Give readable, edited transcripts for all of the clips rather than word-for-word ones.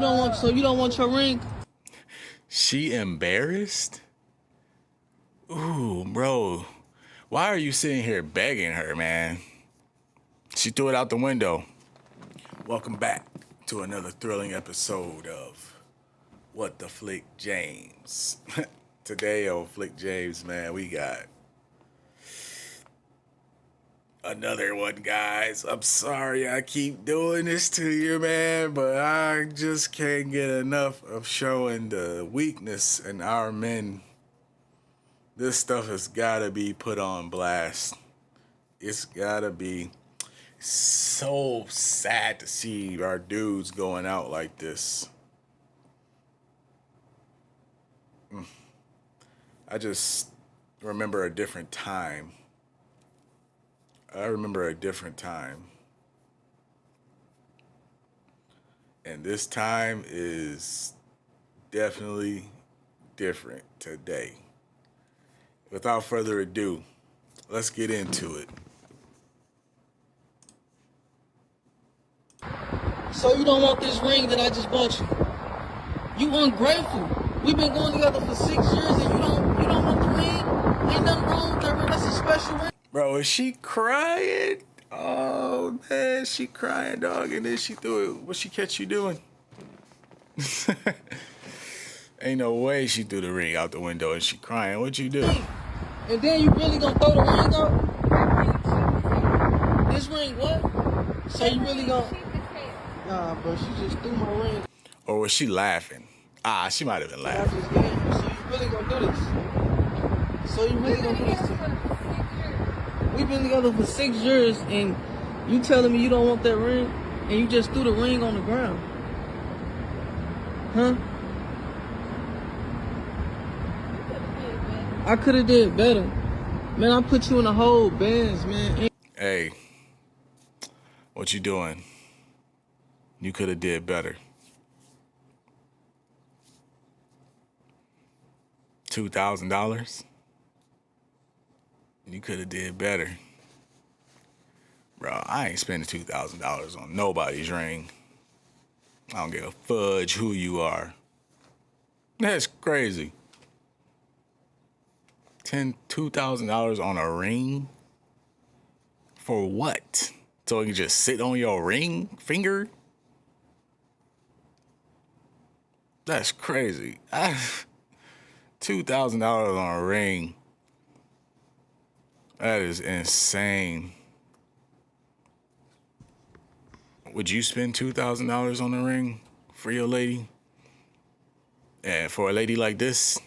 you don't want your ring? She embarrassed? Ooh, bro. Why are you sitting here begging her, man? She threw it out the window. Welcome back to another thrilling episode of What the Flick James. Today on Flick James, man, we got another one, guys. I'm sorry I keep doing this to you, man, but I just can't get enough of showing the weakness in our men. This stuff has got to be put on blast. It's got to be so sad to see our dudes going out like this. I just remember a different time. And this time is definitely different today. Without further ado, let's get into it. So you don't want this ring that I just bought you? You ungrateful. We've been going together for 6 years and you don't want the ring? Ain't nothing wrong with that ring. That's a special ring. Bro, is she crying? Oh, man, she crying, dog. And then she threw it. What she catch you doing? Ain't no way she threw the ring out the window and she crying. What you do? And then you really gonna throw the ring out? This ring what? So you really gonna... Nah, bro, she just threw my ring. Or was she laughing? She might have been laughing. So you really gonna do this? So you really gonna do this to me? We've been together for 6 years and you telling me you don't want that ring and you just threw the ring on the ground. Huh? I could have did better. Man, I put you in a whole Benz, man. Hey, what you doing? You could have did better. $2,000? You could have did better. Bro, I ain't spending $2,000 on nobody's ring. I don't give a fudge who you are. That's crazy. $2,000 on a ring? For what? So it can just sit on your ring finger? That's crazy. $2,000 on a ring. That is insane. Would you spend $2,000 on a ring for your lady? And for a lady like this,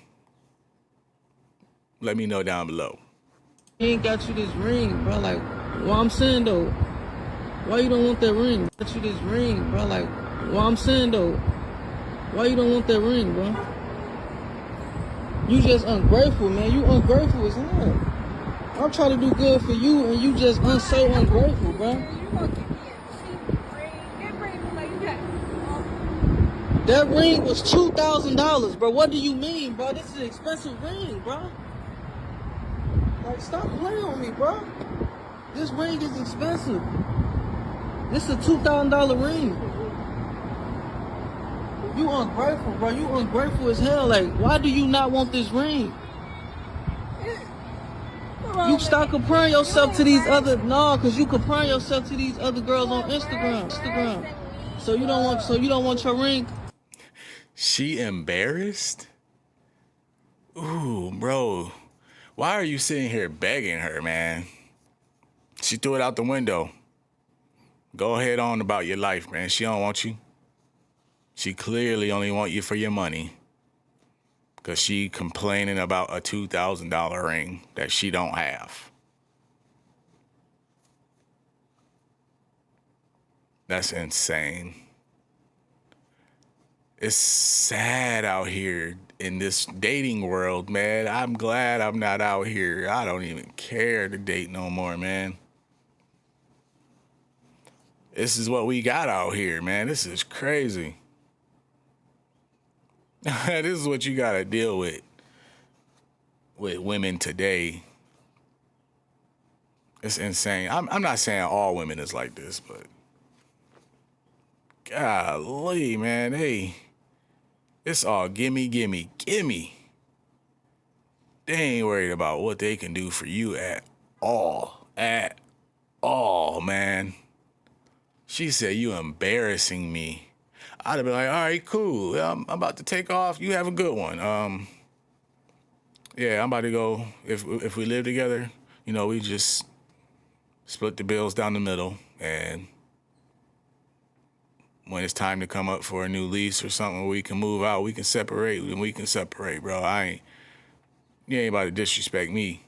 let me know down below. He ain't got you this ring, bro. Like, what I'm saying though, why you don't want that ring? Got you this ring, bro. Like, what I'm saying though, why you don't want that ring, bro? You just ungrateful, man. You ungrateful as hell. I'm trying to do good for you, and you just so ungrateful, bro. That ring was $2,000, bro. What do you mean, bro? This is an expensive ring, bro. Like, stop playing on me, bro. This ring is expensive. This is a $2,000 ring. You ungrateful, bro. You ungrateful as hell. Like, why do you not want this ring? You stop comparing yourself to these other... No, because you comparing yourself to these other girls on Instagram. So you don't want your ring? She embarrassed? Ooh, bro. Why are you sitting here begging her, man? She threw it out the window. Go ahead on about your life, man. She don't want you. She clearly only want you for your money. Because she complaining about a $2,000 ring that she don't have. That's insane. It's sad out here in this dating world, man. I'm glad I'm not out here. I don't even care to date no more, man. This is what we got out here, man. This is crazy. This is what you got to deal with women today. It's insane. I'm not saying all women is like this, but Golly, man. Hey, it's all gimme, gimme, gimme. They ain't worried about what they can do for you at all. At all, man. She said, you embarrassing me. I'd have been like, all right, cool. I'm about to take off. You have a good one. Yeah, I'm about to go. If we live together, we just split the bills down the middle. And when it's time to come up for a new lease or something, where we can move out, we can separate. And we can separate, bro. You ain't about to disrespect me.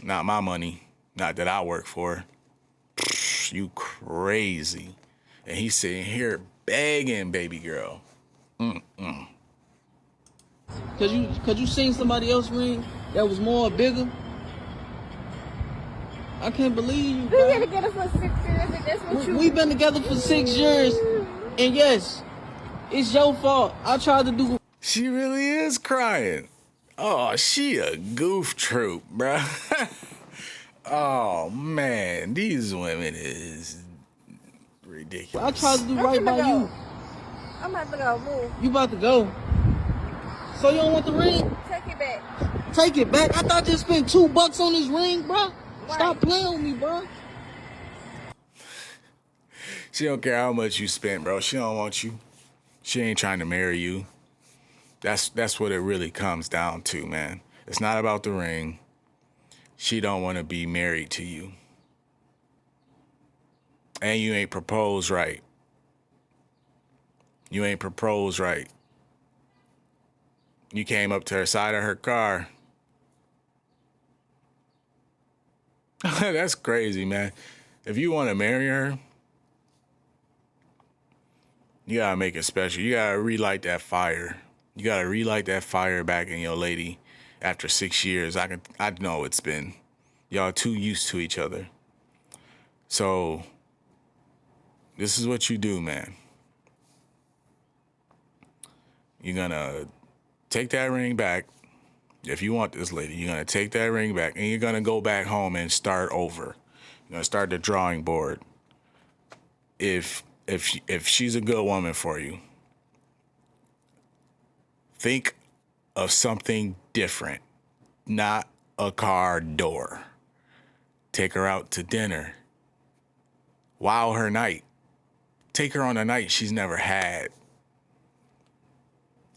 Not my money. Not that I work for. You crazy. And he's sitting here begging, baby girl. Cause you seen somebody else ring that was more bigger. I can't believe you. We've been together for 6 years, and that's what We've been together for 6 years, and yes, it's your fault. I tried to do. She really is crying. Oh, she a goof troop, bruh. Oh, man, these women is ridiculous. I tried to do right by you. I'm about to go move. You about to go. So you don't want the ring? Take it back. Take it back? I thought you spent $2 on this ring, bro. Right. Stop playing with me, bro. She don't care how much you spent, bro. She don't want you. She ain't trying to marry you. That's what it really comes down to, man. It's not about the ring. She don't want to be married to you. And you ain't proposed right. You ain't proposed right. You came up to her side of her car. That's crazy, man. If you want to marry her, you gotta make it special. You gotta relight that fire. You gotta relight that fire back in your lady after 6 years. I know it's been. Y'all too used to each other. So this is what you do, man. You're gonna take that ring back. If you want this lady, you're gonna take that ring back and you're gonna go back home and start over. You're gonna start the drawing board. If she's a good woman for you, think of something different, not a car door. Take her out to dinner. Wow her night. Take her on a night she's never had.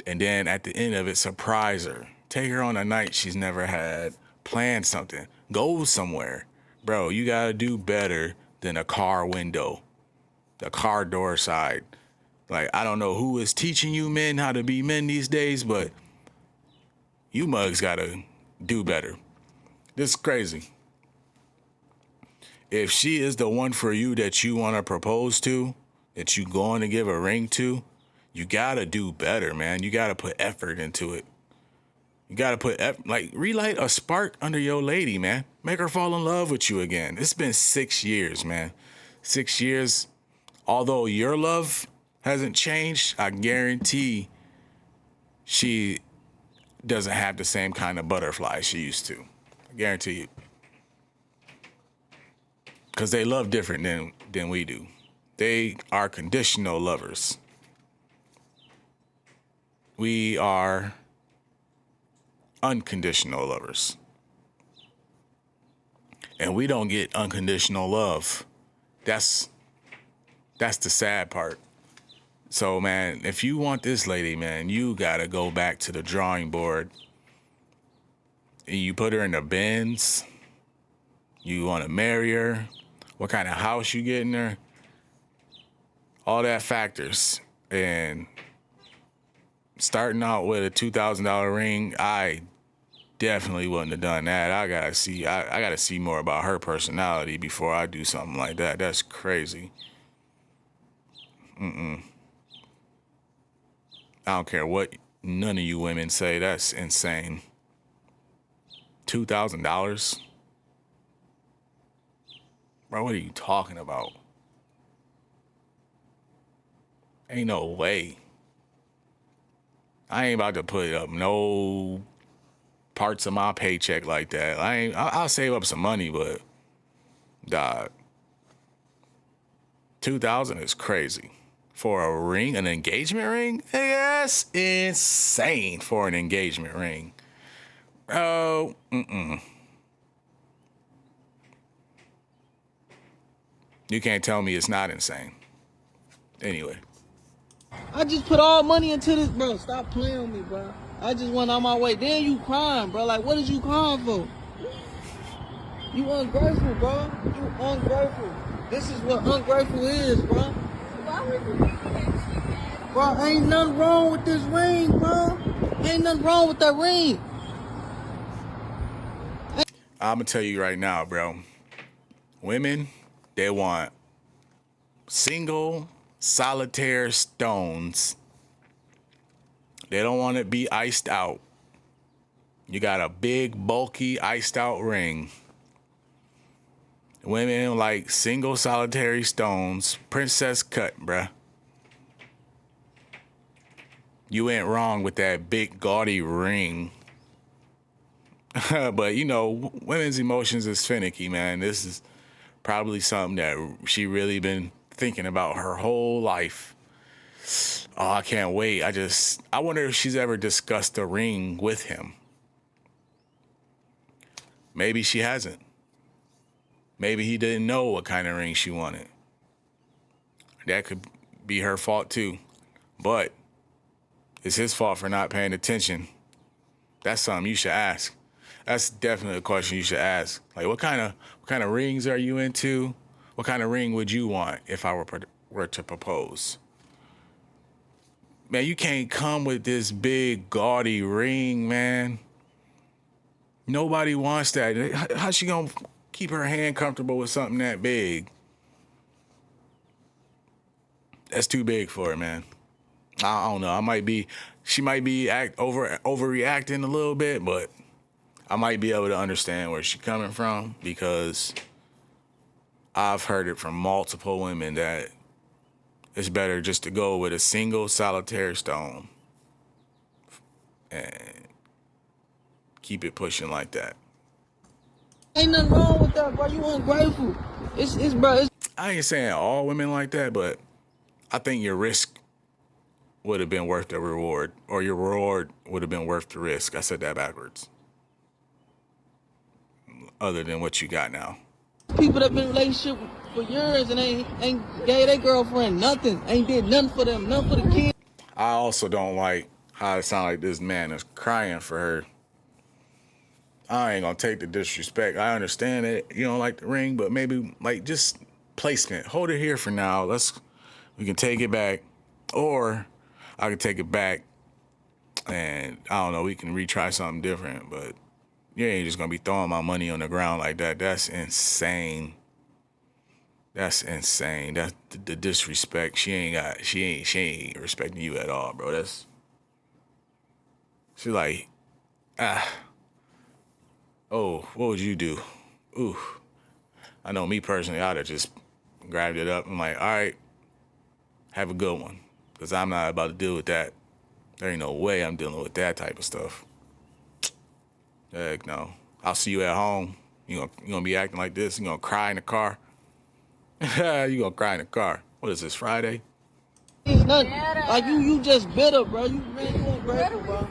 And then at the end of it, surprise her. Take her on a night she's never had. Plan something. Go somewhere. Bro, you gotta do better than a car window. The car door side. Like, I don't know who is teaching you men how to be men these days, but you mugs gotta do better. This is crazy. If she is the one for you that you want to propose to, that you going to give a ring to, you gotta do better, man. You gotta put effort into it. You gotta put relight a spark under your lady, man. Make her fall in love with you again. It's been 6 years, man. 6 years. Although your love hasn't changed, I guarantee she doesn't have the same kind of butterfly she used to. I guarantee you. Because they love different than we do. They are conditional lovers. We are unconditional lovers. And we don't get unconditional love. That's the sad part. So, man, if you want this lady, man, you got to go back to the drawing board. And you put her in the Benz. You want to marry her. What kind of house you getting her. All that factors. And starting out with a $2,000 ring, I definitely wouldn't have done that. I gotta see more about her personality before I do something like that. That's crazy. I don't care what none of you women say. That's insane. $2,000? Bro, what are you talking about? Ain't no way. I ain't about to put up no parts of my paycheck like that. I'll save up some money, but dog, 2,000 is crazy. For a ring, an engagement ring? That's insane for an engagement ring. Oh, you can't tell me it's not insane. Anyway. I just put all money into this, bro. Stop playing with me, bro. I just went on my way. Then you crying, bro. Like, what is you crying for? You ungrateful, bro. You ungrateful. This is what ungrateful is, bro. Why would you give me that cheap ass? Bro, ain't nothing wrong with this ring, bro. Ain't nothing wrong with that ring. I'm going to tell you right now, bro. Women, they want single solitaire stones. They don't want it to be iced out. You got a big, bulky, iced out ring. Women like single solitary stones. Princess cut, bruh. You ain't wrong with that big, gaudy ring. But, you know, women's emotions is finicky, man. This is probably something that she really been thinking about her whole life. Oh, I can't wait. I wonder if she's ever discussed the ring with him. Maybe she hasn't. Maybe he didn't know what kind of ring she wanted. That could be her fault too. But it's his fault for not paying attention. That's something you should ask. That's definitely a question you should ask. Like, what kind of rings are you into? What kind of ring would you want if I were to propose? Man, you can't come with this big gaudy ring, man. Nobody wants that. How's she gonna keep her hand comfortable with something that big? That's too big for her, man. I don't know. She might be overreacting a little bit, but I might be able to understand where she's coming from, because I've heard it from multiple women that it's better just to go with a single solitary stone and keep it pushing like that. Ain't nothing wrong with that, bro. You ungrateful. Bro. I ain't saying all women like that, but I think your risk would have been worth the reward, or your reward would have been worth the risk. I said that backwards. Other than what you got now. People that been in a relationship for years and ain't gave their girlfriend nothing. Ain't did nothing for them, nothing for the kids. I also don't like how it sounds like this man is crying for her. I ain't gonna take the disrespect. I understand it. You don't like the ring, but maybe like just placement. Hold it here for now. We can take it back, or I can take it back and I don't know, we can retry something different, but you ain't just gonna be throwing my money on the ground like that. That's insane. That's insane. That's the disrespect. She ain't respecting you at all, bro. She's like, oh, what would you do? Ooh. I know me personally, I'd have just grabbed it up and like, all right, have a good one. Because I'm not about to deal with that. There ain't no way I'm dealing with that type of stuff. Heck no. I'll see you at home. You gonna be acting like this? You gonna cry in the car? You gonna cry in the car. What is this, Friday? It's nothing. Like you just bitter, bro. You ungrateful, bro.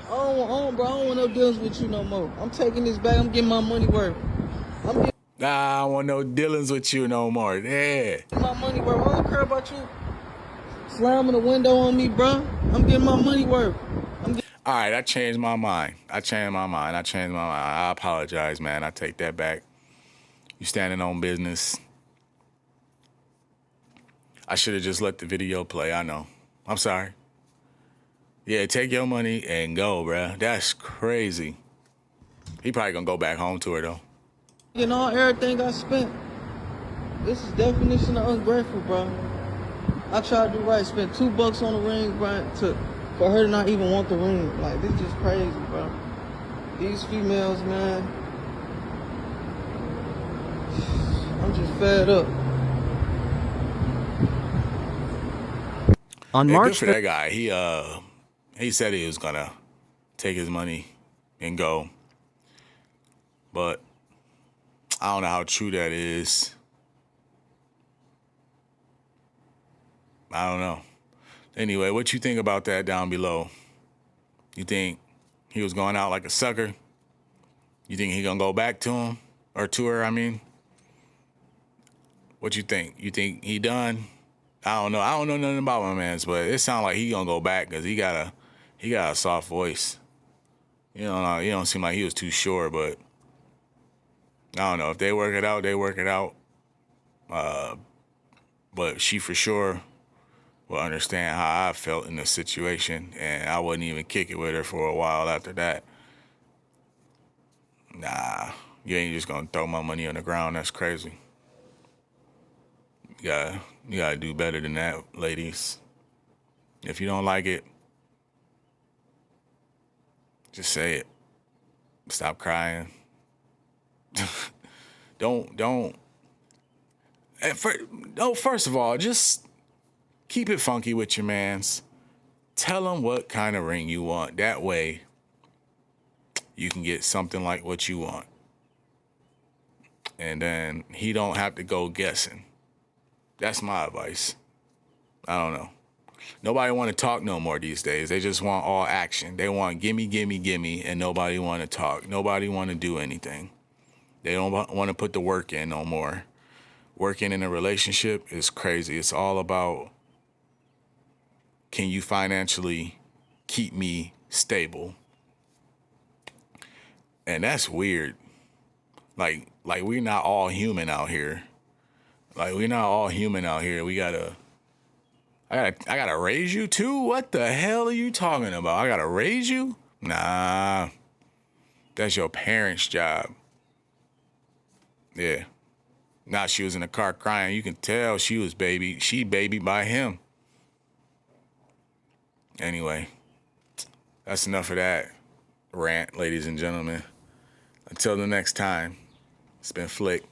I don't want no deals with you no more. I'm taking this back. I'm getting my money worth. Nah, I don't want no dealings with you no more. Yeah. My money worth. I don't care about you slamming the window on me, bro. I'm getting my money worth. All right, I changed my mind. I apologize, man. I take that back. You standing on business. I should have just let the video play. I know. I'm sorry. Yeah, take your money and go, bruh. That's crazy. He probably gonna go back home to her, though. You know, everything I spent. This is definition of ungrateful, bro. I tried to do right. Spent $2 on the ring, bro, for her to not even want the ring. Like, this is just crazy, bro. These females, man. I'm just fed up. On March, good for that guy. He said he was gonna take his money and go, but I don't know how true that is. I don't know. Anyway, what you think about that down below? You think he was going out like a sucker? You think he gonna go back to him? Or to her, I mean? What you think? You think he done? I don't know. I don't know nothing about my man's, but it sounds like he gonna go back because he got a soft voice. You know, he don't seem like he was too sure, but I don't know. If they work it out, they work it out. But she for sure will understand how I felt in this situation, and I wouldn't even kick it with her for a while after that. Nah, you ain't just gonna throw my money on the ground. That's crazy. You gotta do better than that, ladies. If you don't like it, just say it. Stop crying. don't. First of all, just keep it funky with your mans. Tell him what kind of ring you want. That way, you can get something like what you want. And then he don't have to go guessing. That's my advice. I don't know. Nobody want to talk no more these days. They just want all action. They want gimme, gimme, gimme, and nobody want to talk. Nobody want to do anything. They don't want to put the work in no more. Working in a relationship is crazy. It's all about, can you financially keep me stable? And that's weird. Like we're not all human out here. Like we're not all human out here. I gotta raise you too? What the hell are you talking about? I gotta raise you? Nah. That's your parents' job. Yeah. Now she was in the car crying. You can tell she babied by him. Anyway, that's enough of that rant, ladies and gentlemen. Until the next time, it's been Flick.